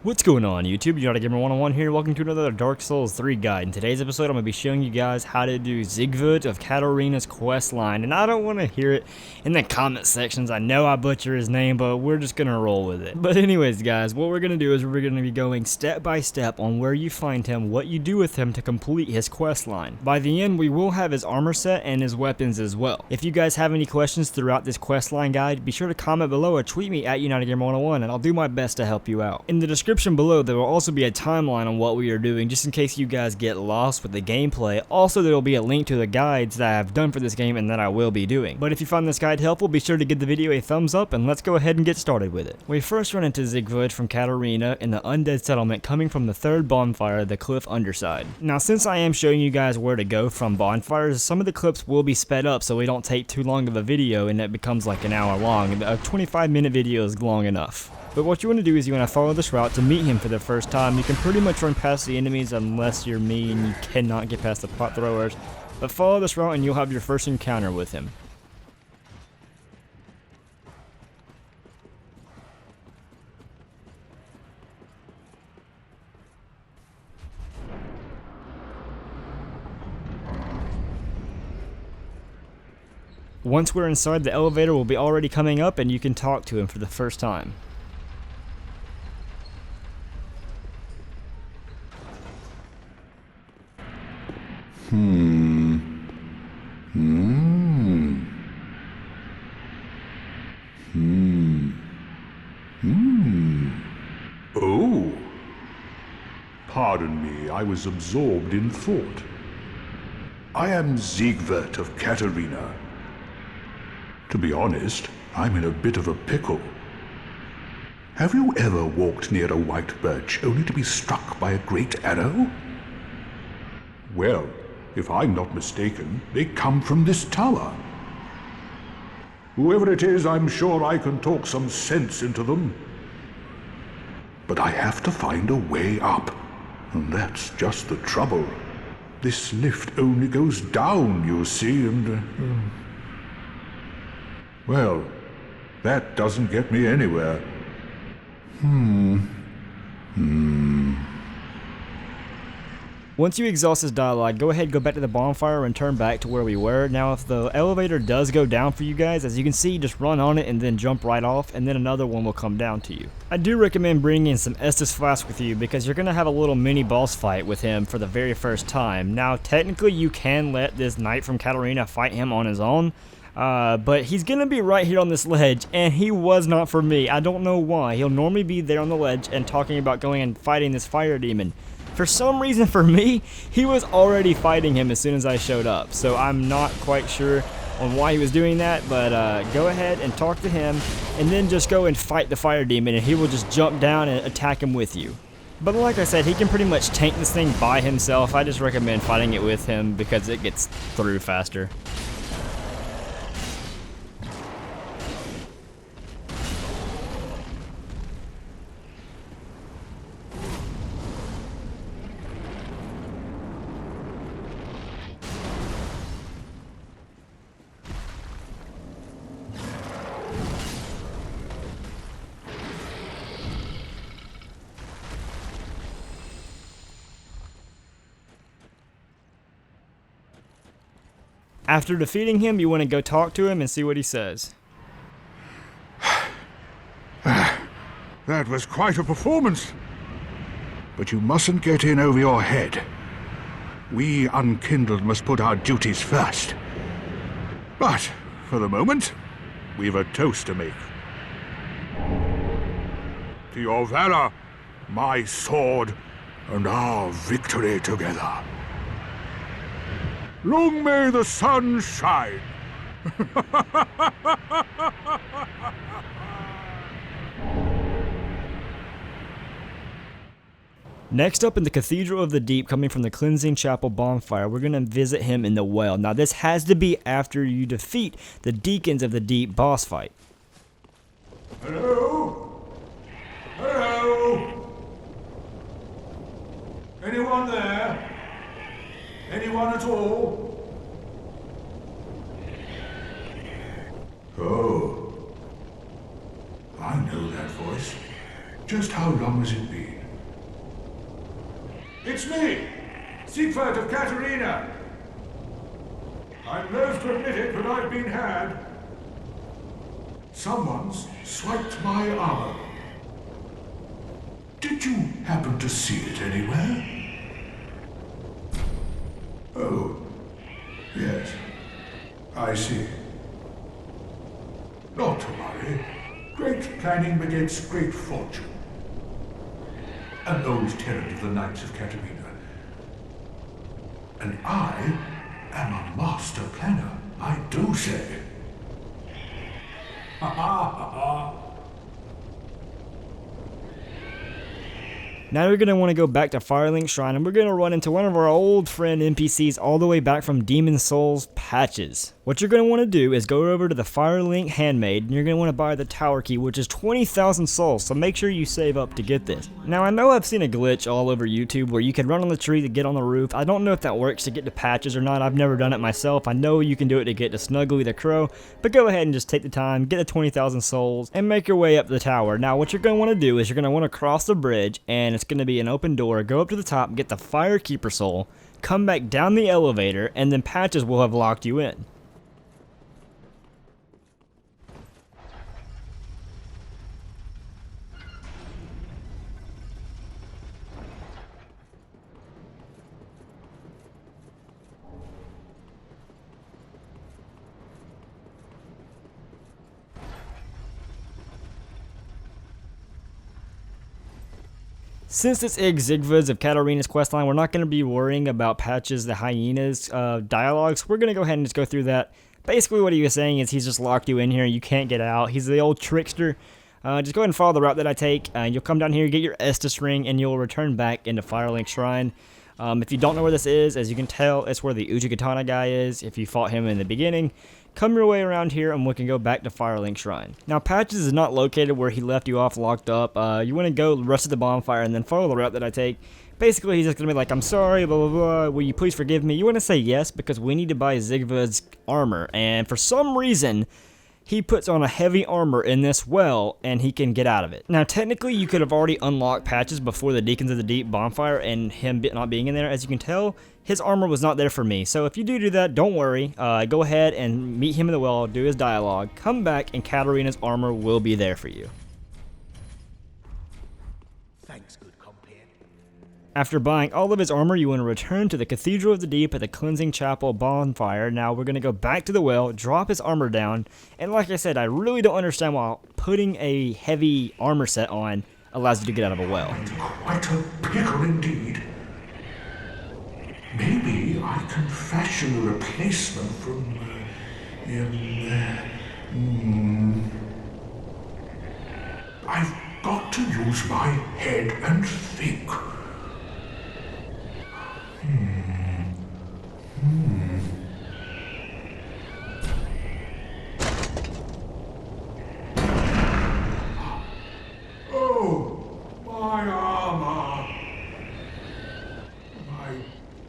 What's going on YouTube? Yhorm the Gamer 101 here. Welcome to another Dark Souls 3 guide. In today's episode, I'm going to be showing you guys how to do Siegward of Catarina's quest line. And I don't want to hear it in the comment sections. I know I butcher his name, but we're just going to roll with it. But anyways, guys, what we're going to do is we're going to be going step by step on where you find him, what you do with him to complete his quest line. By the end, we will have his armor set and his weapons as well. If you guys have any questions throughout this quest line guide, be sure to comment below or tweet me at Yhorm the Gamer 101 and I'll do my best to help you out. In the description below, there will also be a timeline on what we are doing, just in case you guys get lost with the gameplay. Also, there will be a link to the guides that I have done for this game and that I will be doing. But if you find this guide helpful, be sure to give the video a thumbs up and let's go ahead and get started with it. We first run into Siegward from Catarina in the undead settlement coming from the third bonfire, the Cliff Underside. Now, since I am showing you guys where to go from bonfires, some of the clips will be sped up so we don't take too long of a video and it becomes like an hour long. A 25-minute video is long enough. But what you want to do is you want to follow this route to meet him for the first time. You can pretty much run past the enemies unless you're me and you cannot get past the pot throwers. But follow this route and you'll have your first encounter with him. Once we're inside, the elevator will be already coming up and you can talk to him for the first time. Oh. Pardon me, I was absorbed in thought. I am Siegward of Catarina. To be honest, I'm in a bit of a pickle. Have you ever walked near a white birch only to be struck by a great arrow? Well, if I'm not mistaken, they come from this tower. Whoever it is, I'm sure I can talk some sense into them. But I have to find a way up, and that's just the trouble. This lift only goes down, you see, and... Well, that doesn't get me anywhere. Once you exhaust this dialogue, go ahead, go back to the bonfire and turn back to where we were. Now, if the elevator does go down for you guys, as you can see, just run on it and then jump right off, and then another one will come down to you. I do recommend bringing some Estus Flask with you because you're going to have a little mini boss fight with him for the very first time. Now, technically, you can let this knight from Catarina fight him on his own, but he's going to be right here on this ledge, and he was not for me. I don't know why. He'll normally be there on the ledge and talking about going and fighting this fire demon. For some reason, for me, he was already fighting him as soon as I showed up. So I'm not quite sure on why he was doing that, but go ahead and talk to him, and then just go and fight the fire demon, and he will just jump down and attack him with you. But like I said, he can pretty much tank this thing by himself. I just recommend fighting it with him because it gets through faster. After defeating him, you want to go talk to him and see what he says. That was quite a performance. But you mustn't get in over your head. We unkindled must put our duties first. But, for the moment, we've a toast to make. To your valor, my sword, and our victory together. Long may the sun shine! Next up in the Cathedral of the Deep, coming from the Clensing Chapel Bonfire, we're going to visit him in the well. Now this has to be after you defeat the Deacons of the Deep boss fight. Hello? Hello? Anyone there? Anyone at all? Oh. I know that voice. Just how long has it been? It's me, Siegward of Catarina. I'm loath to admit it, but I've been had. Someone's swiped my armor. Did you happen to see it anywhere? Oh, yes. I see. Not to worry. Great planning begets great fortune. An old tenant of the Knights of Catarina. And I am a master planner, I do say. Ha ha ha ha. Now we're going to want to go back to Firelink Shrine, and we're going to run into one of our old friend NPCs all the way back from Demon Souls, Patches. What you're going to want to do is go over to the Firelink Handmaid, and you're going to want to buy the tower key, which is 20,000 souls, so make sure you save up to get this. Now I know I've seen a glitch all over YouTube where you can run on the tree to get on the roof. I don't know if that works to get to Patches or not. I've never done it myself. I know you can do it to get to Snuggly the Crow, but go ahead and just take the time, get the 20,000 souls, and make your way up the tower. Now what you're going to want to do is you're going to want to cross the bridge, and it's going to be an open door. Go up to the top, get the Firekeeper soul, come back down the elevator, and then Patches will have locked you in. Since it's Siegward of Catarina's questline, we're not going to be worrying about Patches the Hyena's dialogues. We're going to go ahead and just go through that. Basically what he was saying is he's just locked you in here and you can't get out. He's the old trickster. Just go ahead and follow the route that I take. You'll come down here, get your Estus ring, and you'll return back into Firelink Shrine. If you don't know where this is, as you can tell, it's where the Uchigatana guy is. If you fought him in the beginning, come your way around here and we can go back to Firelink Shrine. Now, Patches is not located where he left you off locked up. You want to go rest of the bonfire and then follow the route that I take. Basically, he's just going to be like, I'm sorry, blah, blah, blah, will you please forgive me? You want to say yes because we need to buy Siegward's armor. And for some reason, he puts on a heavy armor in this well, and he can get out of it. Now, technically, you could have already unlocked Patches before the Deacons of the Deep bonfire, and him not being in there. As you can tell, his armor was not there for me. So if you do that, don't worry. Go ahead and meet him in the well, do his dialogue, come back, and Catarina's armor will be there for you. Thanks, good compare. After buying all of his armor, you want to return to the Cathedral of the Deep at the Clensing Chapel Bonfire. Now we're going to go back to the well, drop his armor down, and like I said, I really don't understand why putting a heavy armor set on allows you to get out of a well. Quite a pickle indeed. Maybe I can fashion a replacement from I've got to use my head and think. Oh, my armor. My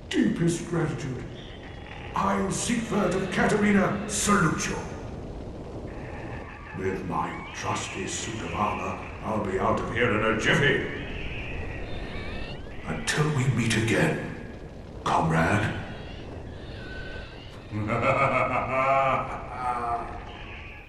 deepest gratitude. I, Siegward of Catarina, salute you. With my trusty suit of armor, I'll be out of here in a jiffy. Until we meet again, comrade.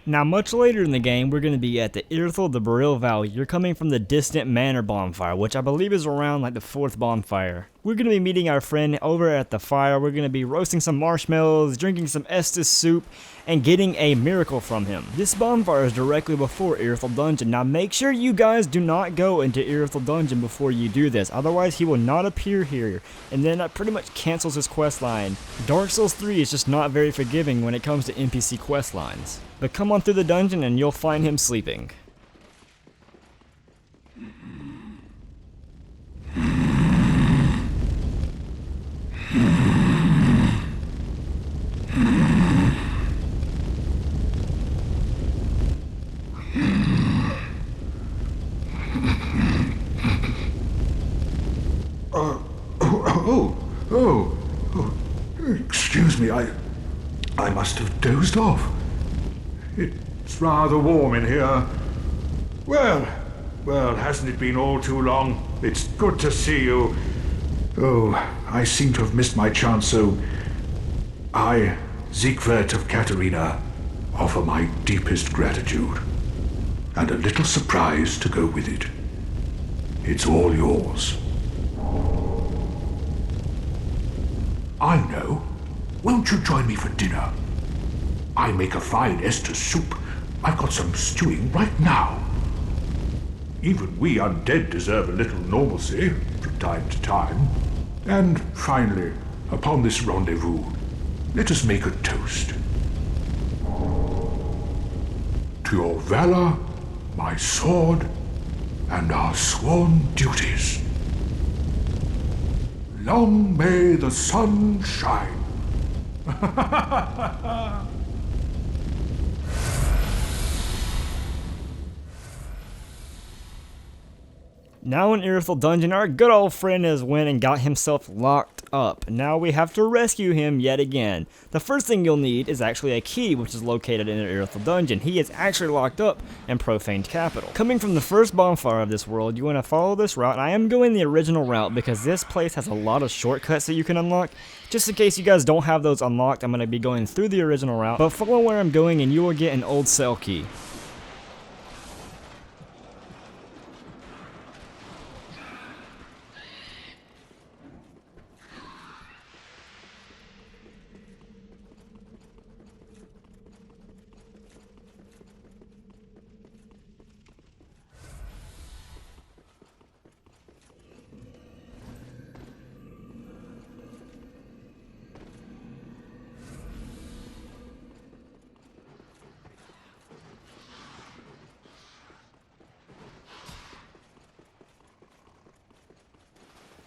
Now, much later in the game, we're going to be at the Irithyll the Boreal Valley. You're coming from the distant Manor Bonfire, which I believe is around like the 4th bonfire. We're going to be meeting our friend over at the fire. We're going to be roasting some marshmallows, drinking some Estus soup, and getting a miracle from him. This bonfire is directly before Irithyll Dungeon. Now, make sure you guys do not go into Irithyll Dungeon before you do this. Otherwise, he will not appear here, and then that pretty much cancels his quest line. Dark Souls 3 is just not very forgiving when it comes to NPC quest lines. But come on through the dungeon and you'll find him sleeping. Excuse me, I must have dozed off. It's rather warm in here. Well, Well, hasn't it been all too long? It's good to see you. Oh, I seem to have missed my chance, so I, Siegward of Catarina, offer my deepest gratitude. And a little surprise to go with it. It's all yours. I know. Won't you join me for dinner? I make a fine Esther soup. I've got some stewing right now. Even we undead deserve a little normalcy from time to time. And finally, upon this rendezvous, let us make a toast. To your valor, my sword, and our sworn duties. Long may the sun shine. Now in Irithyll Dungeon, our good old friend has went and got himself locked up. Now we have to rescue him yet again. The first thing you'll need is actually a key, which is located in Irithyll Dungeon. He is actually locked up in Profaned Capital. Coming from the first bonfire of this world, you want to follow this route, and I am going the original route because this place has a lot of shortcuts that you can unlock. Just in case you guys don't have those unlocked, I'm going to be going through the original route, but follow where I'm going and you will get an old cell key.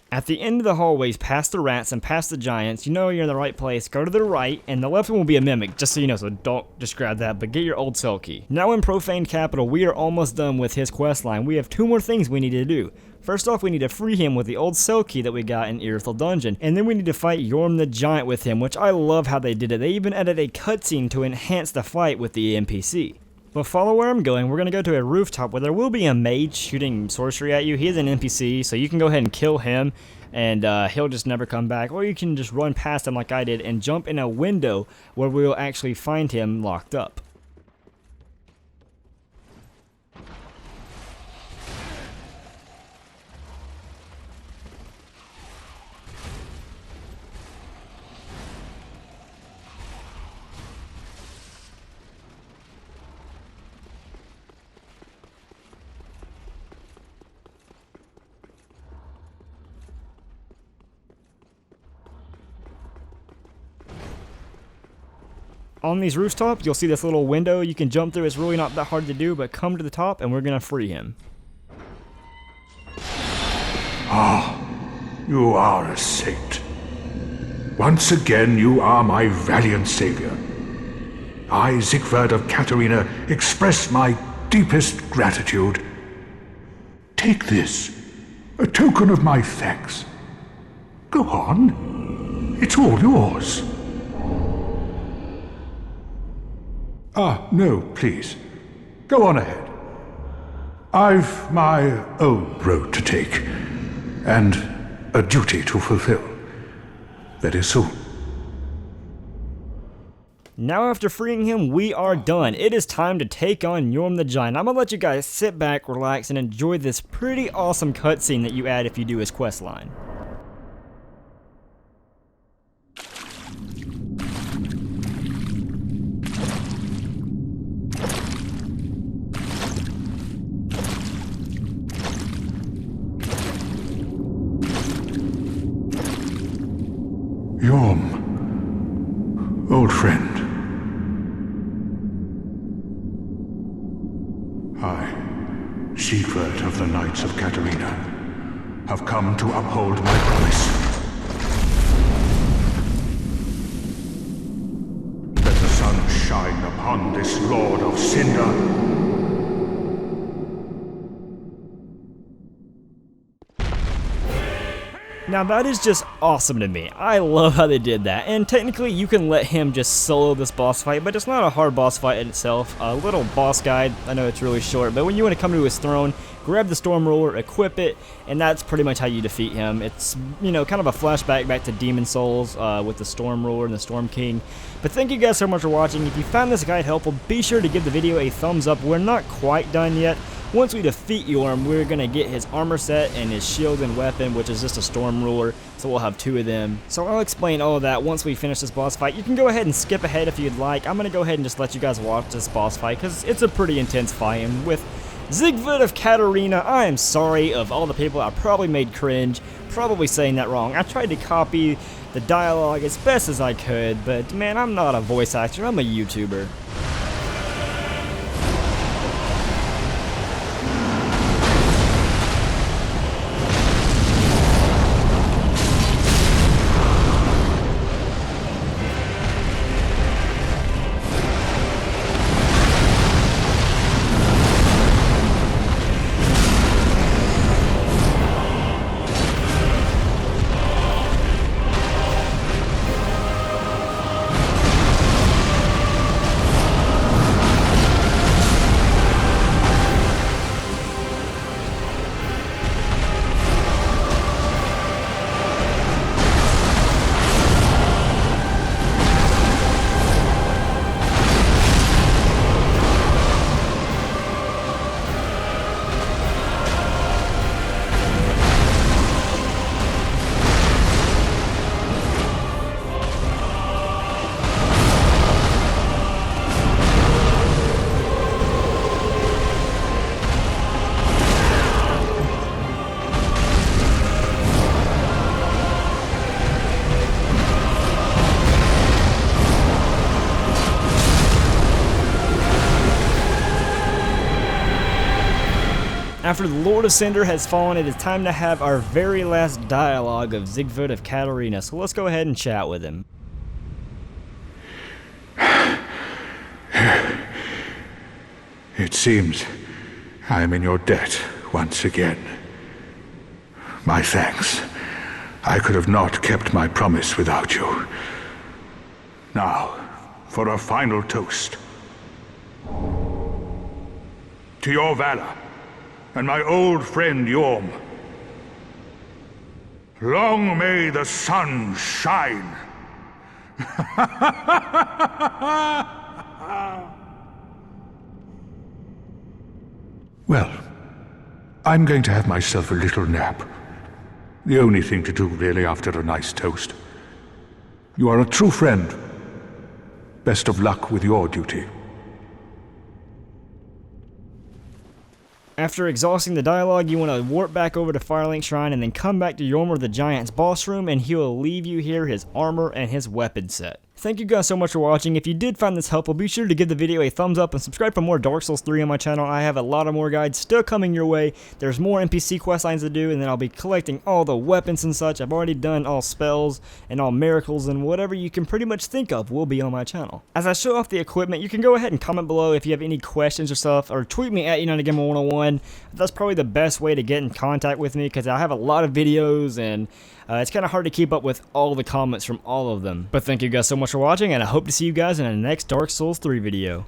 At the end of the hallways, past the rats and past the giants, you know you're in the right place. Go to the right, and the left one will be a mimic, just so you know, so don't just grab that, but get your old cell key. Now in Profaned Capital, we are almost done with his quest line. We have 2 more things we need to do. First off, we need to free him with the old cell key that we got in Irithyll Dungeon, and then we need to fight Yhorm the Giant with him, which I love how they did it. They even added a cutscene to enhance the fight with the NPC. But follow where I'm going. We're going to go to a rooftop where there will be a mage shooting sorcery at you. He is an NPC, so you can go ahead and kill him, and he'll just never come back. Or you can just run past him like I did and jump in a window where we'll actually find him locked up. On these rooftops, you'll see this little window you can jump through. It's really not that hard to do, but come to the top and we're going to free him. Ah, you are a saint. Once again, you are my valiant savior. I, Siegward of Catarina, express my deepest gratitude. Take this, a token of my thanks. Go on, it's all yours. Ah, no, please. Go on ahead. I've my own road to take, and a duty to fulfill. Very soon. Now after freeing him, we are done. It is time to take on Yhorm the Giant. I'm going to let you guys sit back, relax, and enjoy this pretty awesome cutscene that you add if you do his quest line. Yhorm, old friend. I, Siegward of the Knights of Catarina, have come to uphold my promise. Let the sun shine upon this Lord of Cinder. Now that is just awesome to me. I love how they did that. And technically you can let him just solo this boss fight, but it's not a hard boss fight in itself. A little boss guide, I know it's really short, but when you want to come to his throne, grab the Storm Ruler, equip it, and that's pretty much how you defeat him. It's, you know, kind of a flashback back to Demon Souls with the Storm Ruler and the Storm King. But thank you guys so much for watching. If you found this guide helpful, be sure to give the video a thumbs up. We're not quite done yet. Once we defeat Yhorm, we're going to get his armor set and his shield and weapon, which is just a Storm Ruler, so we'll have 2 of them. So I'll explain all of that once we finish this boss fight. You can go ahead and skip ahead if you'd like. I'm going to go ahead and just let you guys watch this boss fight, because it's a pretty intense fight, and with Siegward of Catarina, I am sorry of all the people I probably made cringe, probably saying that wrong. I tried to copy the dialogue as best as I could, but man, I'm not a voice actor, I'm a YouTuber. After the Lord of Cinder has fallen, it is time to have our very last dialogue of Siegward of Catarina, so let's go ahead and chat with him. It seems I am in your debt once again. My thanks. I could have not kept my promise without you. Now, for a final toast. To your valor, and my old friend Yhorm. Long may the sun shine. Well, I'm going to have myself a little nap. The only thing to do, really, after a nice toast. You are a true friend. Best of luck with your duty. After exhausting the dialogue, you want to warp back over to Firelink Shrine and then come back to Yhorm the Giant's boss room, and he will leave you here his armor and his weapon set. Thank you guys so much for watching. If you did find this helpful, be sure to give the video a thumbs up and subscribe for more Dark Souls 3 on my channel. I have a lot of more guides still coming your way. There's more NPC quest lines to do, and then I'll be collecting all the weapons and such. I've already done all spells and all miracles, and whatever you can pretty much think of will be on my channel. As I show off the equipment, you can go ahead and comment below if you have any questions or stuff, or tweet me at UnitedGamer101. That's probably the best way to get in contact with me, because I have a lot of videos, and it's kind of hard to keep up with all the comments from all of them. But thank you guys so much for watching, and I hope to see you guys in the next Dark Souls 3 video.